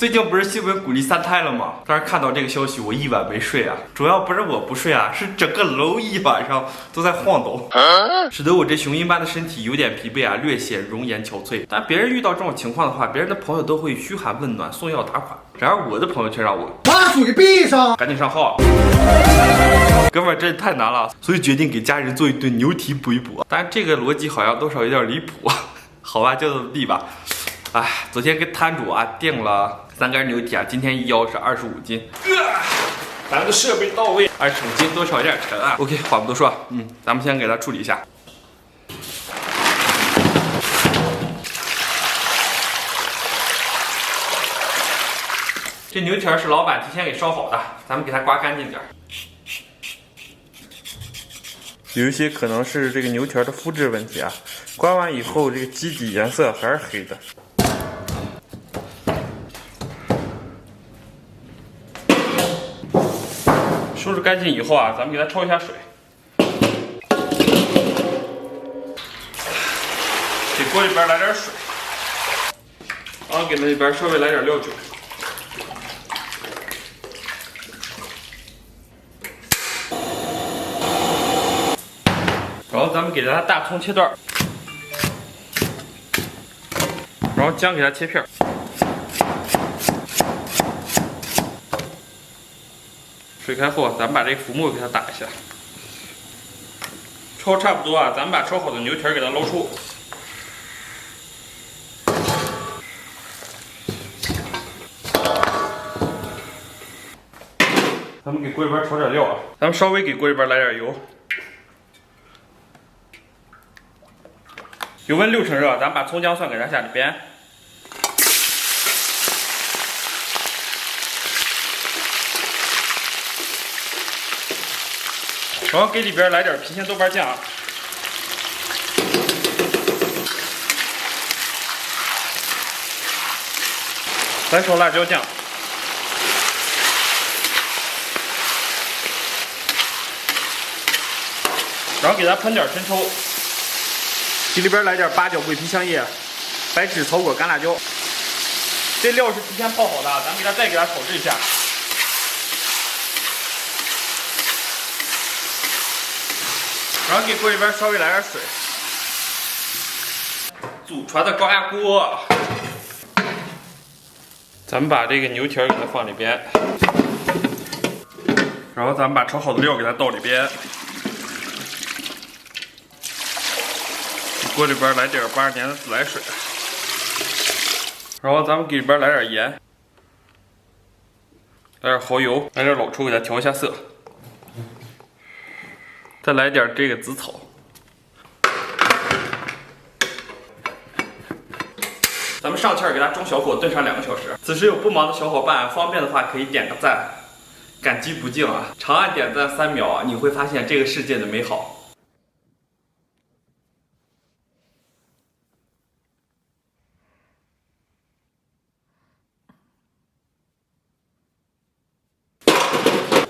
最近不是新闻鼓励3胎了吗？当时看到这个消息，我一晚没睡啊。主要不是我不睡啊，是整个楼一晚上都在晃动，使得我这雄鹰般的身体有点疲惫啊，略显容颜憔悴。但别人遇到这种情况的话，别人的朋友都会嘘寒问暖、送药打款。然而我的朋友却让我把嘴闭上，赶紧上号。哥们儿，这太难了，所以决定给家人做一顿牛蹄补一补。但这个逻辑好像多少有点离谱啊。好吧，就这么地吧。哎，昨天跟摊主啊订了3根牛蹄啊，今天一腰是25斤。咱的设备到位，20斤多少有点沉啊。OK， 话不多说，咱们先给它处理一下。这牛蹄是老板提前给烧好的，咱们给它刮干净点。有一些可能是这个牛蹄的肤质问题啊，刮完以后这个基底颜色还是黑的。收拾干净以后啊，咱们给它焯一下水，给锅里边来点水，然后给那里边稍微来点料酒。然后咱们给它大葱切段，然后姜给它切片。水开后，咱们把这个浮沫给它打一下，焯差不多啊，咱们把焯好的牛蹄给它捞出。咱们给锅里边炒点料啊，咱们稍微给锅里边来点油。油温6成热，咱们把葱姜蒜给它下里边，然后给里边来点郫县豆瓣酱，来勺辣椒酱，然后给它喷点生抽。给里边来点八角、桂皮、香叶、白芷、草果、干辣椒。这料是提前泡好的，咱们再给它炒制一下。然后给锅里边稍微来点水。祖传的高压锅，咱们把这个牛蹄给它放里边，然后咱们把炒好的料给它倒里边。锅里边来点82年的自来水，然后咱们给里边来点盐，来点蚝油，来点老抽给它调一下色，再来点这个紫草，咱们上气给它中小火炖上2个小时。此时有不忙的小伙伴，方便的话可以点个赞，感激不尽啊！长按点赞3秒啊，你会发现这个世界的美好。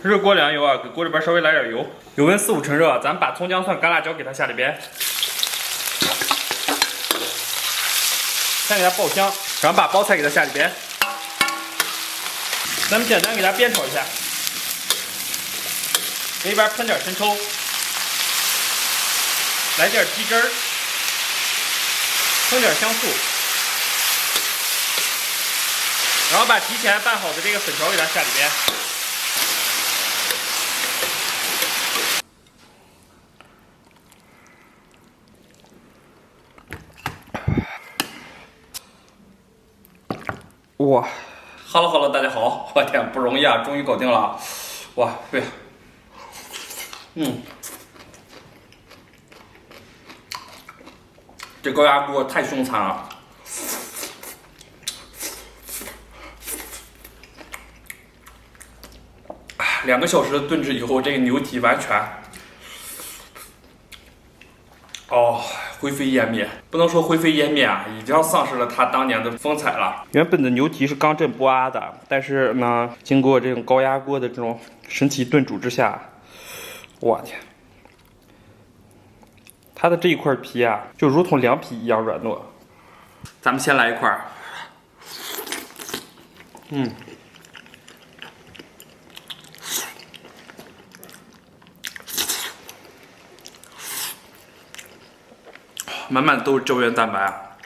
热锅凉油啊，给锅里边稍微来点油，油温4、5成热，咱们把葱姜蒜、干辣椒给它下里边，先给它爆香，然后把包菜给它下里边，咱们简单给它煸炒一下，给里边喷点生抽，来点鸡汁儿，喷点香醋，然后把提前拌好的这个粉条给它下里边。哇 ，Hello， 大家好！我天，不容易啊，终于搞定了！哇，对，这高压锅太凶残了。2个小时的炖制以后，这个牛蹄完全，灰飞烟灭，不能说灰飞烟灭啊，已经丧失了它当年的风采了。原本的牛蹄是刚正不阿的，但是呢，经过这种高压锅的这种神奇炖煮之下，我天，它的这一块皮啊，就如同凉皮一样软糯。咱们先来一块，满满都是胶原蛋白啊。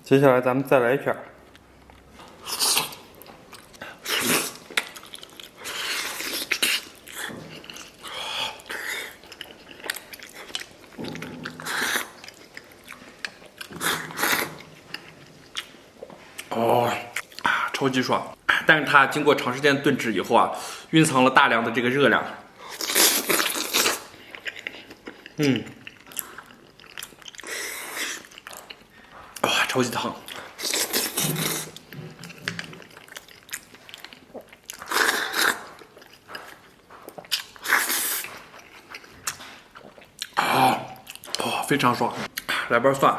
接下来咱们再来一片。哦，超级爽！但是它经过长时间炖制以后啊，蕴藏了大量的这个热量。哇，超级烫！非常爽，来瓣蒜。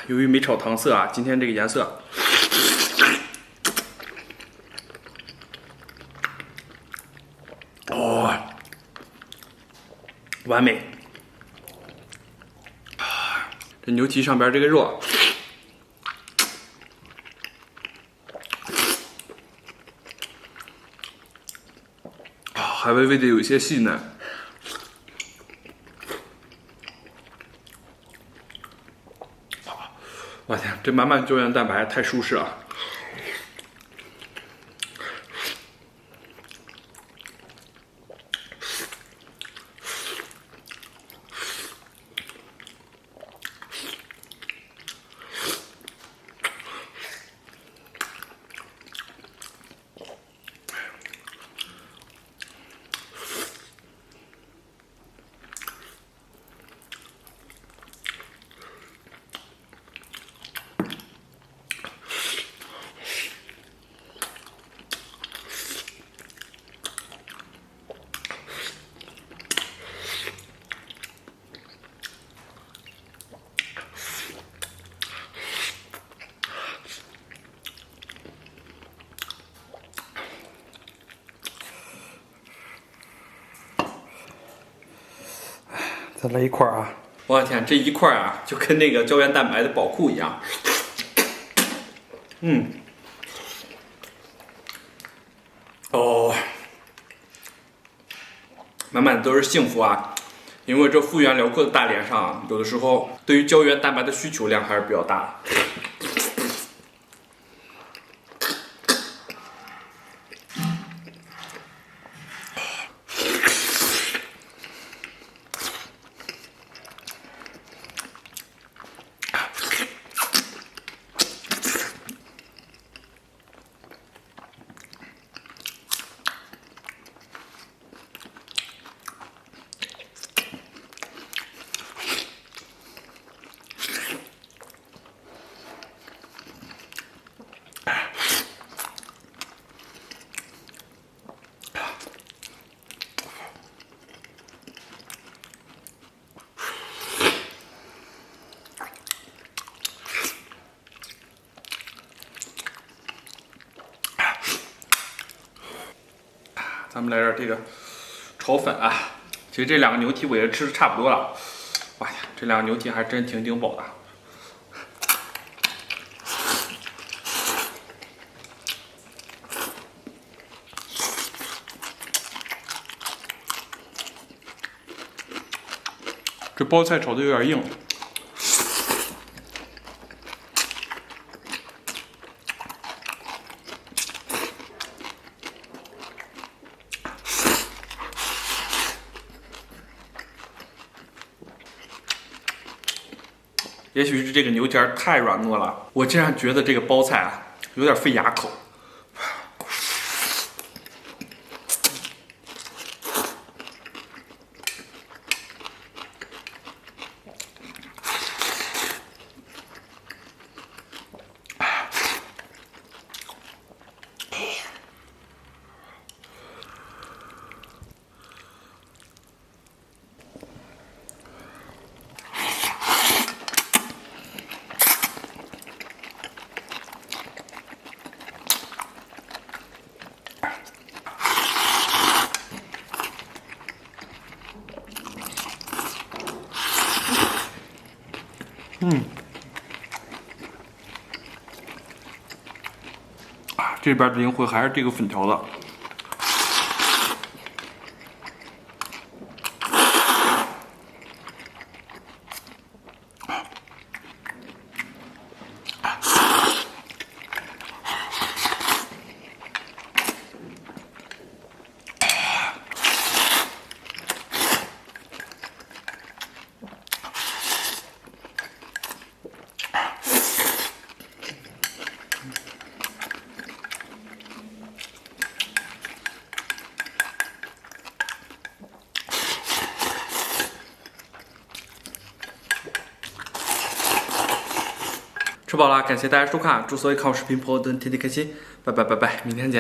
由于没炒糖色啊，今天这个颜色，完美。这牛蹄上边这个肉，还微微的有一些细嫩。我天，这满满胶原蛋白太舒适了。再来一块啊！我的天，这一块啊，就跟那个胶原蛋白的宝库一样。哦，满满都是幸福啊！因为这幅员辽阔的大脸上，有的时候对于胶原蛋白的需求量还是比较大的。咱们来点这个炒粉啊，其实这两个牛蹄我也吃的差不多了。哇呀，这两个牛蹄还真挺顶饱的。这包菜炒的有点硬。也许是这个牛蹄儿太软糯了，我竟然觉得这个包菜啊有点费牙口。这边的灵魂还是这个粉条的。吃饱了，感谢大家收看，祝所有看我视频朋友都天天开心，拜拜拜拜，明天见。